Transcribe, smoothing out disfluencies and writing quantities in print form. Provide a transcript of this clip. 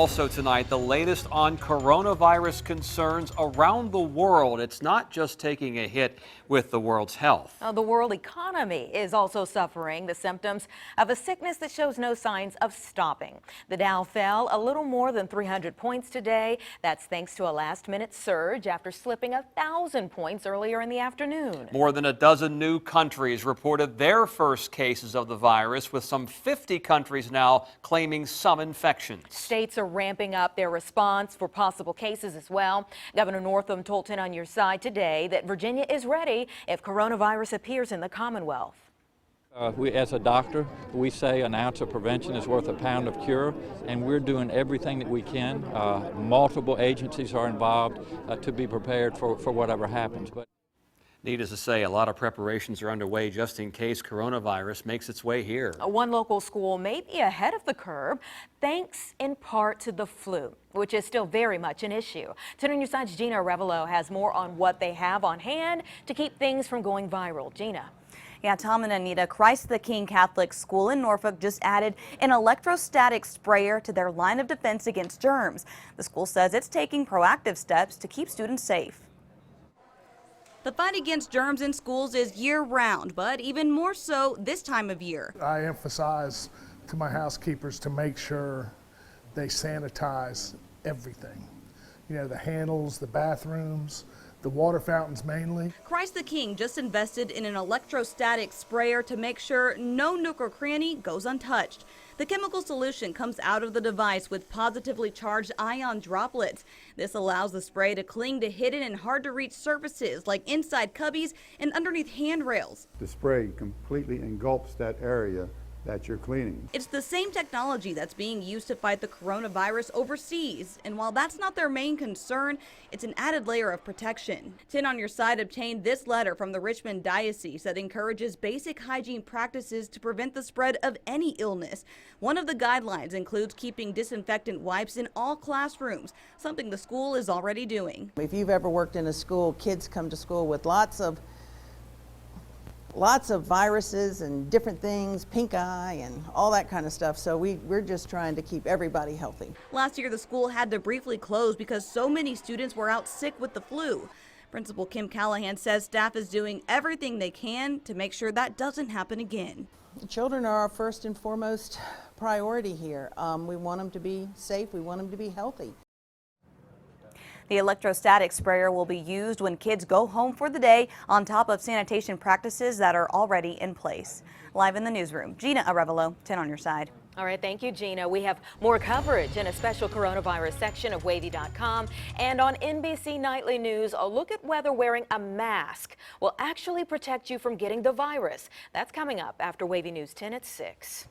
Also tonight, the latest on coronavirus concerns around the world. It's not just taking a hit with the world's health. The world economy is also suffering the symptoms of a sickness that shows no signs of stopping. The Dow fell a little more than 300 points today. That's thanks to a last-minute surge after slipping 1,000 points earlier in the afternoon. More than a dozen new countries reported their first cases of the virus, with some 50 countries now claiming some infections. States are ramping up their response for possible cases as well. Governor Northam told 10 on Your Side today that Virginia is ready if coronavirus appears in the Commonwealth. As a doctor, we say an ounce of prevention is worth a pound of cure, and we're doing everything that we can. Multiple agencies are involved to be prepared for whatever happens. Needless to say, a lot of preparations are underway just in case coronavirus makes its way here. One local school may be ahead of the curve, thanks in part to the flu, which is still very much an issue. 10 on Your Side's Geena Arevalo has more on what they have on hand to keep things from going viral. Geena. Yeah, Tom and Anita, Christ the King Catholic School in Norfolk just added an electrostatic sprayer to their line of defense against germs. The school says it's taking proactive steps to keep students safe. The fight against germs in schools is year-round, but even more so this time of year. I emphasize to my housekeepers to make sure they sanitize everything. You know, the handles, the bathrooms, the water fountains mainly. Christ the King just invested in an electrostatic sprayer to make sure no nook or cranny goes untouched. The chemical solution comes out of the device with positively charged ion droplets. This allows the spray to cling to hidden and hard to reach surfaces like inside cubbies and underneath handrails. The spray completely engulfs that area that you're cleaning. It's the same technology that's being used to fight the coronavirus overseas, and while that's not their main concern, it's an added layer of protection. 10 on Your Side obtained this letter from the Richmond Diocese that encourages basic hygiene practices to prevent the spread of any illness. One of the guidelines includes keeping disinfectant wipes in all classrooms, something the school is already doing. If you've ever worked in a school, kids come to school with lots of viruses and different things, pink eye and all that kind of stuff. So we're just trying to keep everybody healthy. Last year, the school had to briefly close because so many students were out sick with the flu. Principal Kim Callahan says staff is doing everything they can to make sure that doesn't happen again. The children are our first and foremost priority here. We want them to be safe. We want them to be healthy. The electrostatic sprayer will be used when kids go home for the day, on top of sanitation practices that are already in place. Live in the newsroom, Geena Arevalo, 10 on Your Side. All right, thank you, Geena. We have more coverage in a special coronavirus section of WAVY.com. And on NBC Nightly News, a look at whether wearing a mask will actually protect you from getting the virus. That's coming up after WAVY News 10 at 6.